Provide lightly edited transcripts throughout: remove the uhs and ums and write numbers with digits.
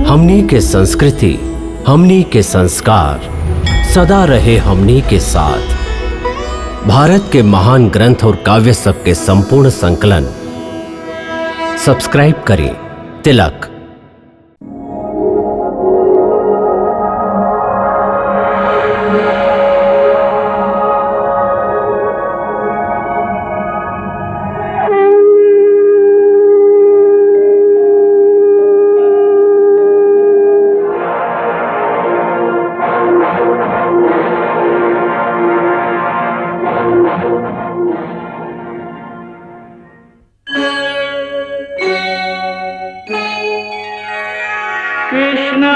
हमनी के संस्कृति, हमनी के संस्कार सदा रहे हमनी के साथ। भारत के महान ग्रंथ और काव्य सब के संपूर्ण संकलन सब्सक्राइब करें तिलक। कृष्णा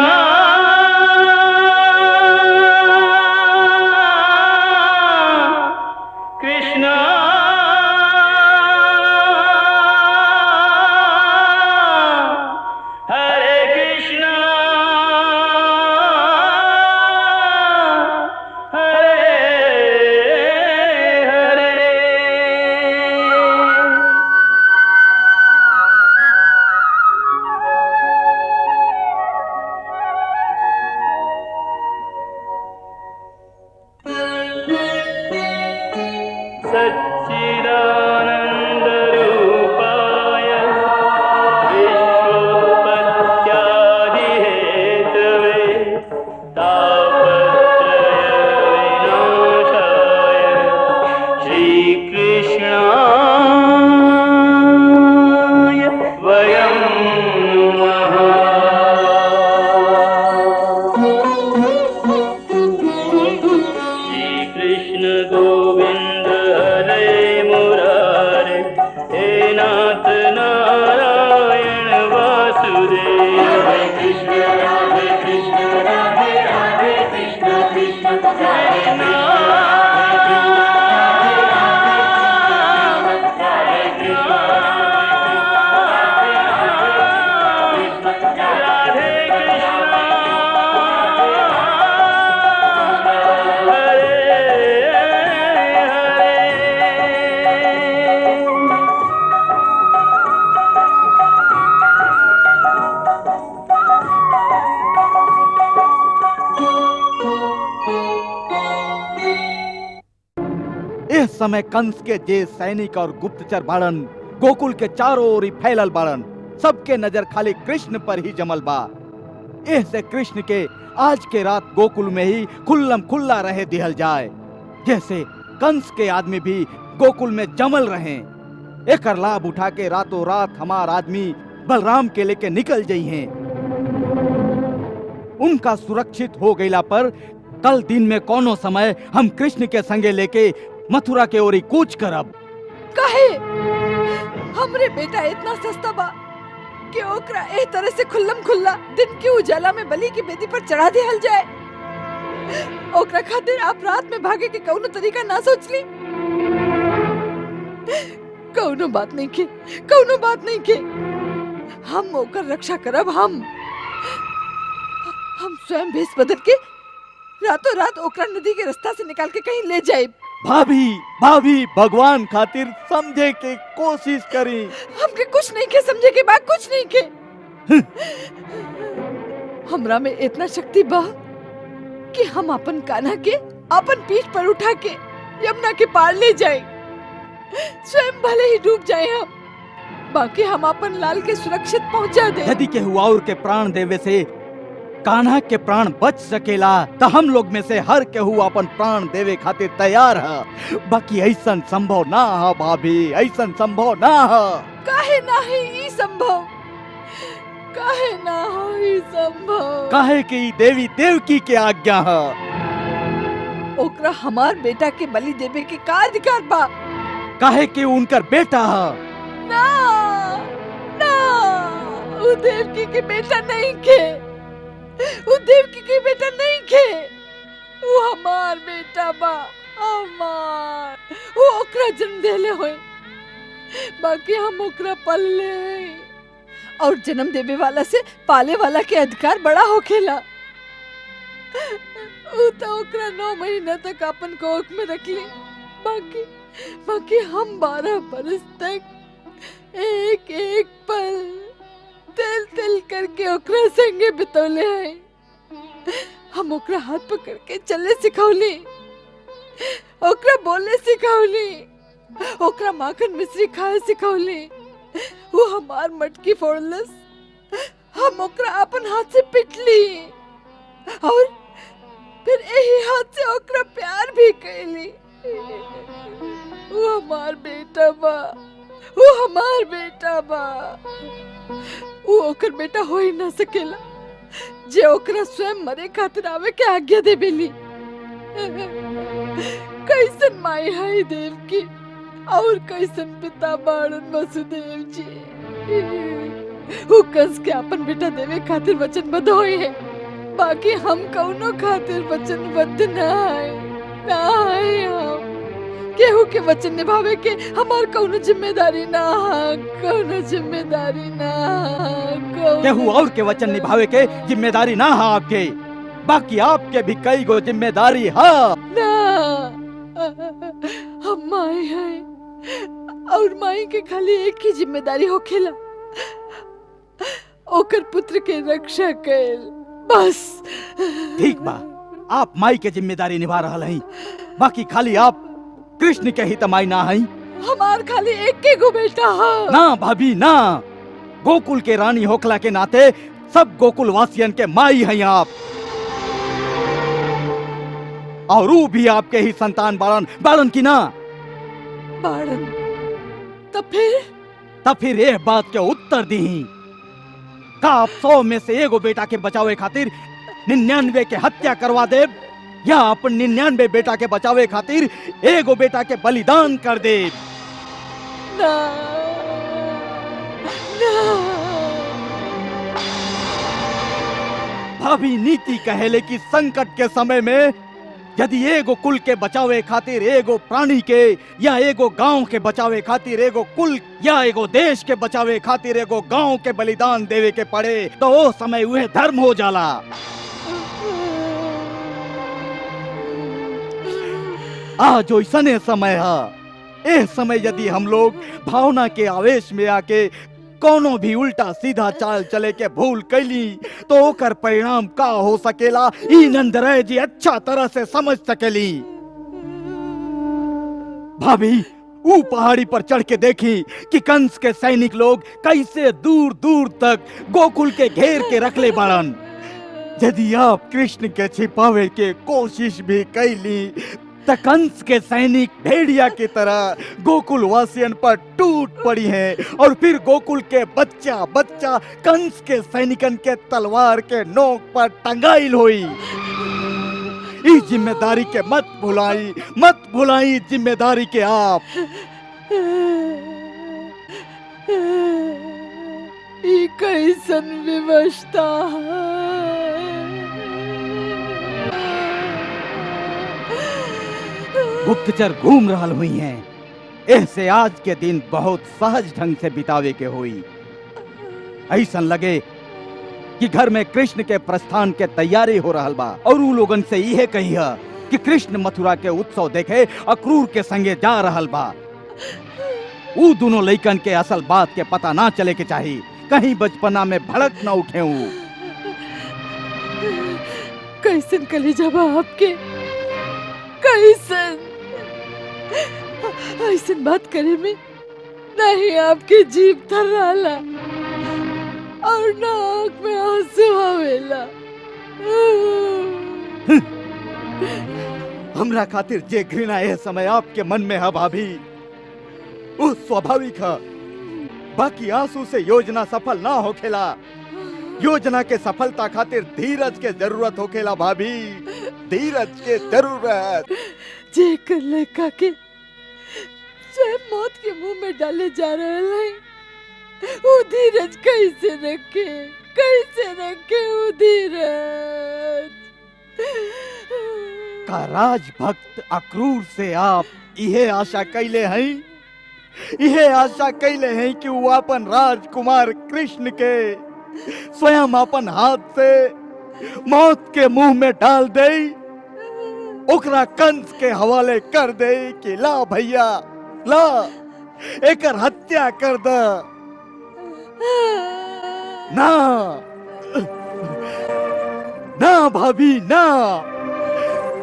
कृष्णा हरे कृष्णा हरे हरे। सच्चिदानन्दरूपाय विश्वोत्पत्त्यादिहेतवे तापत्रयविनाशाय श्रीकृष्णाय वयं नमः। श्रीकृष्ण गोविंद हरे मुरारे, हे नाथ नारायण वासुदेव। हरे कृष्ण राधे राधे कृष्ण कृष्ण हरे इस समय कंस के जे सैनिक और गुप्तचर बाड़न गोकुल के चारों ओर फैलल बाड़न, सबके नजर खाली कृष्ण पर ही जमल बा। ऐसे कृष्ण के आज के रात गोकुल में ही खुल्लम खुल्ला रहे दिहल जाए, जैसे कंस के आदमी भी गोकुल में जमल रहे। एकर लाभ उठा के रातों रात हमार आदमी बलराम के लेके निकल जाई हैं। उनका सुरक्षित हो गईला पर कल दिन में कोनो समय हम कृष्ण के संगे लेके मथुरा के ओरी कूच करब। काहे हमरे बेटा इतना सस्ता बा कि ओकरा ए तरह से खुल्लम खुल्ला दिन के उजाला में बलि की बेदी पर चढ़ा दिहल जाए। ओकरा खातिर आप रात में भागे के कौनो तरीका ना सोच ली? कौनो बात नहीं के, कौनो बात नहीं के। हम ओकर रक्षा करब। हम स्वयं भेष बदल के रातों रात ओकरा नदी के रास्ता से निकाल के कहीं ले जाए। भाभी भाभी भगवान खातिर समझे के कोशिश करी। हमके कुछ नहीं के समझे के बाद कुछ नहीं के। हमरा में इतना शक्ति बा कि हम अपन कान्हा के अपन पीठ पर उठा के यमुना के पार ले जाए। स्वयं भले ही डूब जाए हम, बाकी हम अपन लाल के सुरक्षित पहुंचा दे। यदि केहू और के प्राण देवे से कान्हा के प्राण बच सकेला तो हम लोग में से हर केहू अपन प्राण देवे खातिर तैयार है। बाकी ऐसा संभव ना है भाभी, ऐसा संभव ना है। काहे ना है ई संभव? काहे ना हो ई संभव? काहे कि देवी देवकी के आज्ञा है। ओकरा हमार बेटा के बलि देवे के का अधिकार बा? काहे कि उनकर बेटा है। ना ना, वो देवकी के बेटा नहीं के, वो देवकी के बेटा नहीं के। वो हमार बेटा बा, हमार। वो ओकरा जन्म देले होए, बाकी हम ओकरा पल्ले और जन्म देवे वाला से पाले वाला के अधिकार बड़ा होखेला। वो तो ओकरा 9 महीना तक अपन कोख में रख ली, बाकी हम 12 बरस तक एक एक पल तेल तेल करके ओकरा संगे बितौले हैं। हम ओकरा हाथ पकड़ के चले सिखौली, ओकरा बोले सिखौली, ओकरा माखन मिश्री खाए सिखौली। वो हमार मटकी फोड़लस, हम ओकरा अपन हाथ से पिटली और फिर यही हाथ से ओकरा प्यार भी कैली। वो हमार बेटा बा, वो हमार बेटा बा। वो ओकर बेटा हो ही ना सकेला जे ओकरा स्वयं मरे खातिर आवे के आज्ञा देबेली। कैसन माई है देव की और कैसन पिता बाड़न वसुदेव जी। वो कंस के अपन बेटा देवे खातिर वचनबद्ध होए है, बाकी हम कौनो खातिर वचनबद्ध ना है। हम केहू के वचन निभावे के हमार कौनो जिम्मेदारी ना, कौनो जिम्मेदारी ना। केहू और के वचन निभावे के जिम्मेदारी ना है आपके, बाकी आपके भी कई गो जिम्मेदारी है ना। हम माई है और माई के खाली एक ही जिम्मेदारी होखेला, ओकर पुत्र के रक्षा कैल, बस। ठीक बा, आप माई के जिम्मेदारी निभा रहल हैं, बाकी खाली आप कृष्ण के ही तमाई ना हैं। हमार खाली एक के गो बेटा है। ना भाभी ना, गोकुल के रानी होखला के नाते सब गोकुल वासियन के माई हैं आप, और वो भी आपके ही संतान बाड़न, बाड़न की ना बाड़न। तब फिर ये बात के उत्तर दी का आप 100 में से एगो बेटा के बचावे खातिर 99 के हत्या करवा दे, या अपन 99 बेटा के बचावे खातिर एगो बेटा के बलिदान कर दे। ना, ना। भाभी नीति कहेले कि संकट के समय में यदि एगो कुल के बचावे खातिर एगो प्राणी के, या एगो गांव के बचावे खातिर एगो कुल, या एगो देश के बचावे खातिर एगो गांव के बलिदान देवे के पड़े, तो वो समय वह धर्म हो जाला। आज ओइसने समय है। ए समय यदि हम लोग भावना के आवेश में आके कोनो भी उल्टा सीधा चाल चले के भूल कैली, तो ओकर परिणाम का हो सकेला ई नंदराय जी अच्छा तरह से समझ सकेली। भाभी, ऊ पहाड़ी पर चढ़ के देखी कि कंस के सैनिक लोग कैसे दूर दूर तक गोकुल के घेर के रखले बाड़न। यदि आप कृष्ण के छिपावे के कोशिश भी कैली, त कंस के सैनिक भेड़िया की तरह गोकुल वासियन पर टूट पड़ी हैं, और फिर गोकुल के बच्चा बच्चा कंस के सैनिकन के तलवार के नोक पर टंगाइल होई। इस जिम्मेदारी के मत भुलाई जिम्मेदारी के आप। ई कैसन विवशता गुप्तचर घूम रहल हुई हैं, ऐसे आज के दिन बहुत सहज ढंग से बितावे के हुई। ऐसन लगे कि घर में कृष्ण के प्रस्थान के तैयारी हो रहल बा, और उ लोगन से यह कही है कि कृष्ण मथुरा के उत्सव देखे अक्रूर के संगे जा रहल बा। उ दोनों लइकन के असल बात के पता ना चले के चाहिए, कहीं बचपना में भड़क न उठे। कैसन कलेजा बा आपके, कैसन ऐसन बात करे में नहीं आपकी जीभ थर्राला और ना आँख में आंसू आवेला। हमरा खातिर जे घृणा यह समय आपके मन में है भाभी, वो स्वाभाविक है, बाकी आंसू से योजना सफल ना होखेला। योजना के सफलता खातिर धीरज के जरूरत होखेला भाभी, धीरज के जरूरत। जे कर लेका के स्वयं मौत के मुंह में डाले जा रहे हैं, वो धीरज कैसे रखे वो धीरज। का राजभक्त अक्रूर से आप यह आशा कैले हैं कि वो अपन राजकुमार कृष्ण के स्वयं अपन हाथ से मौत के मुंह में डाल दे, ओकरा कंस के हवाले कर दे कि ला भैया ला, एकर हत्या कर द। ना ना भाभी ना,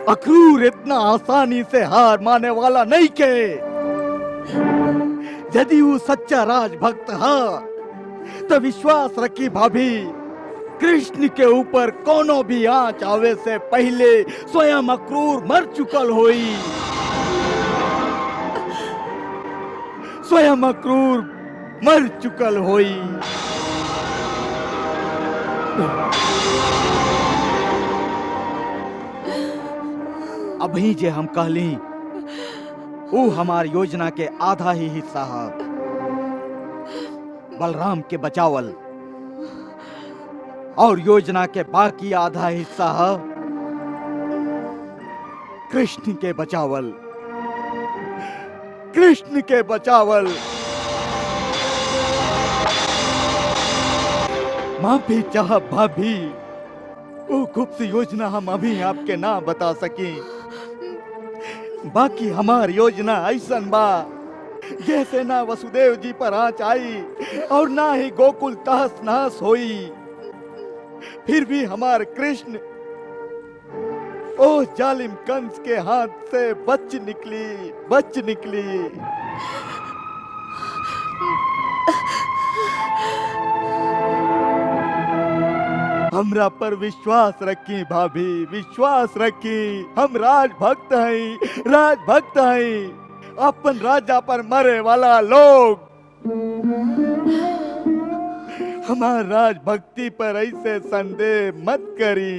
अक्रूर इतना आसानी से हार माने वाला नहीं के। यदि वो सच्चा राजभक्त है तो विश्वास रखी भाभी, कृष्ण के ऊपर कोनो भी आंच आवे से पहले स्वयं अक्रूर मर चुकल होई। स्वयं अक्रूर मर चुकल होई। अभी जे हम कहली वो हमार योजना के आधा ही हिस्सा है। बलराम के बचावल और योजना के बाकी आधा हिस्सा है कृष्ण के बचावल। कृष्ण के बचावल। माफी चाह भाभी, वो गुप्त योजना हम अभी आपके ना बता सकी। बाकी हमार योजना ऐसन बा जैसे ना वसुदेव जी पर आंच आई और ना ही गोकुल तहस नहस होई, फिर भी हमार कृष्ण ओ जालिम कंस के हाथ से बच निकली। हमरा पर विश्वास रखी भाभी, विश्वास रखी। हम राजभक्त हैं। अपन राजा पर मरे वाला लोग। हमार राजभक्ति पर ऐसे संदेह मत करी।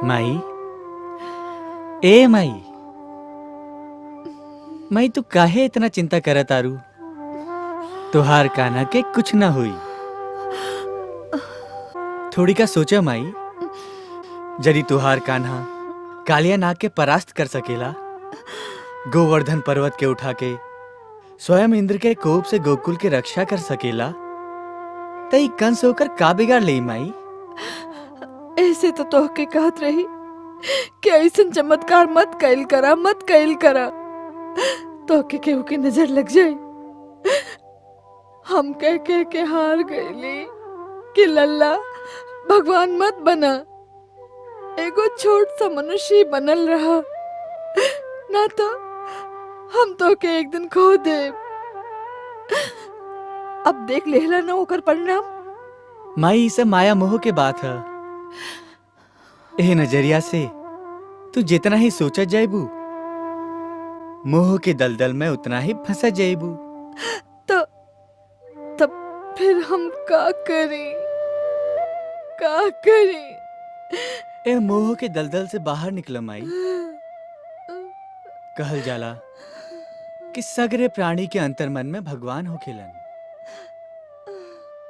माई, ए माई, माई तू काहे इतना चिंता करत आरू? तुहार कान्हा के कुछ ना हुई। थोड़ी का सोचा माई, यदि तुहार कान्हा कालिया नाग के परास्त कर सकेला, गोवर्धन पर्वत के उठा के स्वयं इंद्र के कोप से गोकुल के रक्षा कर सकेला, तई कंस होकर का बिगाड़ ले माई? ऐसे तो तोहके कहत रही कि ऐसन चमत्कार मत कैल करा तोहके केहू के नजर लग जाए। हम कह के हार गईली कि लल्ला भगवान मत बना, एगो छोट सा मनुष्य ही बनल रहा, ना तो हम तोहके एक दिन खो दे। अब देख लेहला ना ओकर परिणाम। माई सब माया मोह के बात है। एह नजरिया से तू जितना ही सोचा जाएबू, मोह के दलदल में उतना ही फंसा जाएबू। तब फिर हम का करें? ए मोह के दलदल से बाहर निकल माई। कहल जाला कि सगरे प्राणी के अंतर्मन में भगवान होखेलन।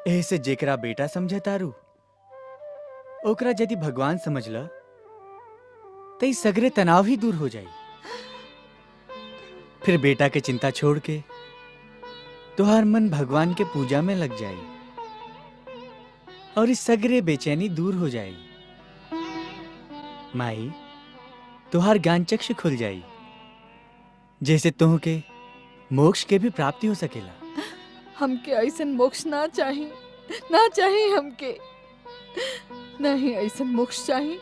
ऐसे जेकरा बेटा समझे तारू, ओकरा यदि भगवान समझला तो सगरे तनाव ही दूर हो जाई। फिर बेटा के चिंता छोड़ के तुहार मन भगवान के पूजा में लग जाई और इस सगरे बेचैनी दूर हो जाई। माई, तुहार ज्ञान चक्ष खुल जाई, जैसे तुह के मोक्ष के भी प्राप्ति हो सकेला। हमके ऐसन मोक्ष ना चाही हमके। नहीं ऐसन मोक्ष चाही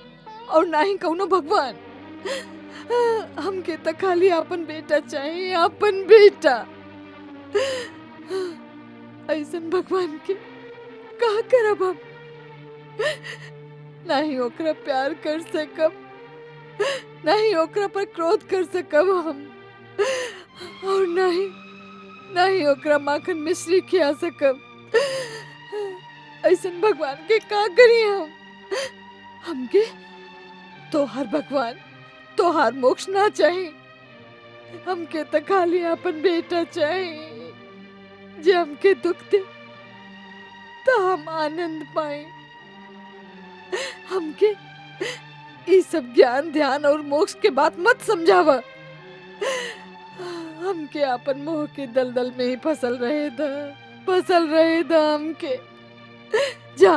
और ना ही कौनो भगवान। हमके तो खाली अपन बेटा चाहिए, अपन बेटा। ऐसन भगवान के का करब हम? ना ही ओकरा प्यार कर सकब, ना ही ओकरा पर क्रोध कर सकब हम, और ना ही ओकरा माखन मिश्री खिया सकब। ऐसन भगवान के का करी हम? हमके तोहार भगवान, तोहार मोक्ष ना चाहिए। हमके तो खाली अपन बेटा चाहिए, जे हमके दुख दे तो हम आनंद पाए। हमके ये सब ज्ञान ध्यान और मोक्ष के बात मत समझावा। हमके अपन मोह के दलदल में ही फसल रहे दा हमके। जा,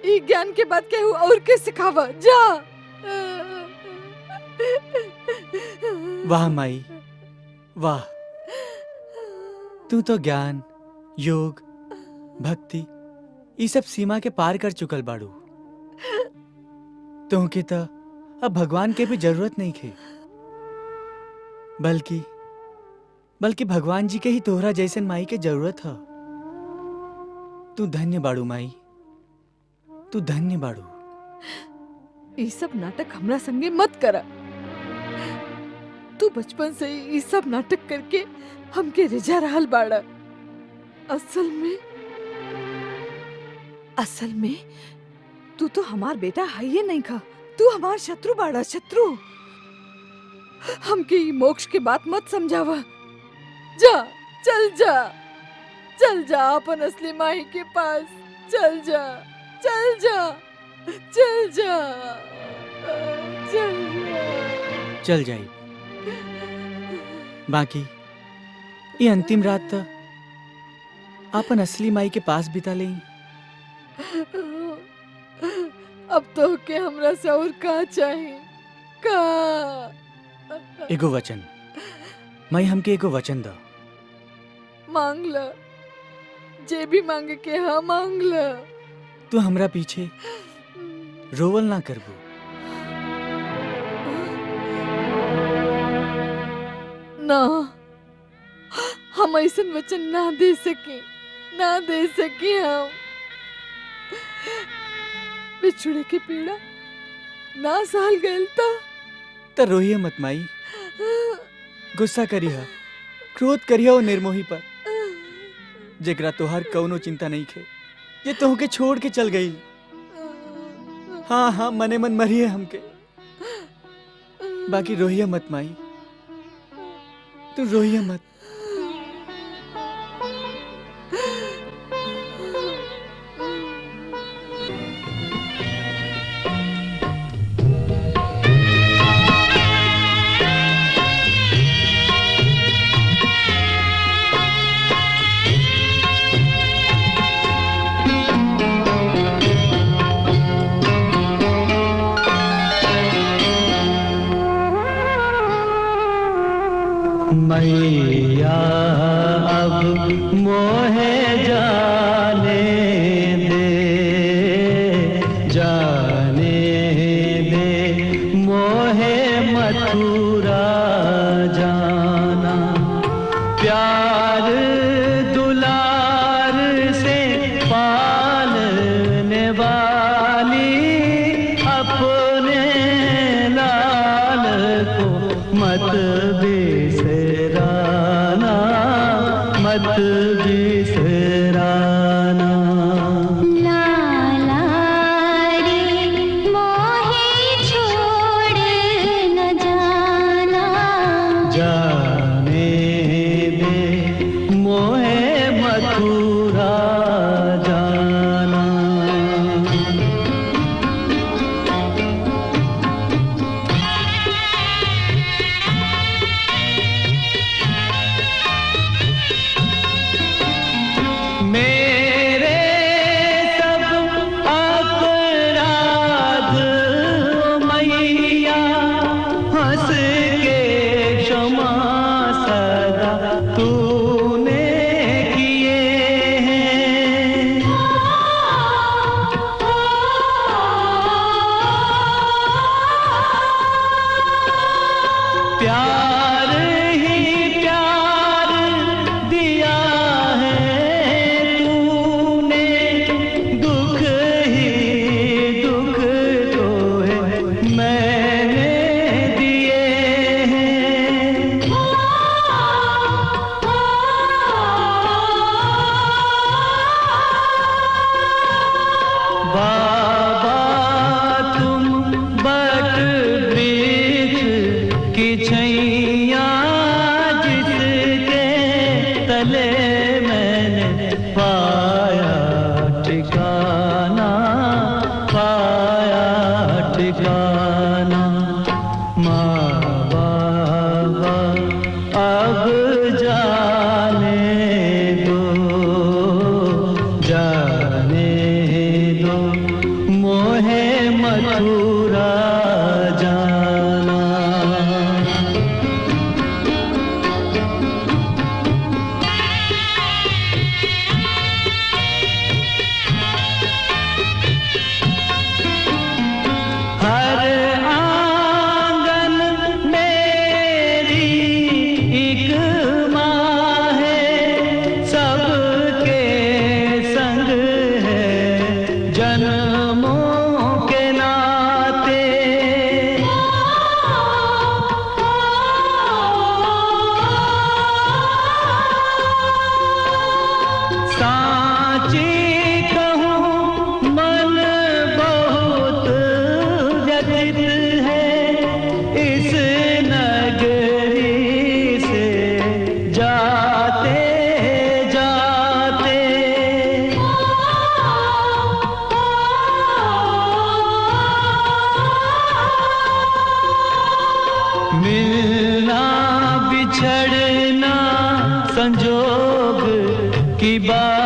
ये ज्ञान के बात केहू और के सिखावा, जा। वाह माई, वाह। तू तो ज्ञान, योग, भक्ति ये सब सीमा के पार कर चुकल बाड़ू। तुमके तो अब भगवान के भी जरूरत नहीं खे, बल्कि भगवान जी के ही तोहरा जैसन माई के जरूरत है। तू धन्य बाड़ू माई, तू धन्य बाड़ू। ये सब नाटक हमरा संगे मत करा। तू बचपन से ही ये सब नाटक करके हमके रिझा रहल बाड़ा। असल में तू तो हमार बेटा है ही नहीं खा। तू हमार शत्रु बाड़ा, शत्रु। हमके ये मोक्ष के बात मत समझावा। जा, चल जा, चल जा अपन असली माही के पास। चल जा, चल जा, चल जा, चल जा। चल जाई। बाकी ये अंतिम रात तो अपन असली माई के पास बिता ले। अब तो के हमरा से और का चाहिए? का एगो वचन माई, हमके एगो वचन दो। मांग ल, जे भी मांगे के हाँ मांग ल। तू हमरा पीछे रोवल ना करबू। ना, हम ऐसन वचन ना दे सके, ना दे सके। हम बिछुड़े के पीड़ा ना सहल गइल तो रोइए मत माई, गुस्सा करिहा, क्रोध करिहा वो निर्मोही पर जेकरा तोहार कौनो चिंता नहीं खे, ये तोहके छोड़ के चल गई। हाँ हाँ, मने मन मरिए हमके। बाकी रोइए मत माई, तू रोइए मत। मैया अब मोहे जाने दे मोहे मथुरा जाना। प्यार दुलार से पालने वाली अपने लाल को मत बिसराना, मत बिसराना। लाला रे मोहे छोड़ न जाना, जाने दे मोहे मथुरा जाना। मेरे सब अपराध मैया हंस के क्षमा सदा तूने किए हैं। प्यार ही प्यार दिया है तूने, दुख ही दुख तो है मैंने दिए हैं। बाबा तुम बट वृक्ष की छैया, जिसके तले मैंने पाया ठिकाना, पाया ठिकाना। माँ बाबा अब जाने दो, जाने दो मोहे मथुरा जाना। मिलना बिछड़ना संजोग की बात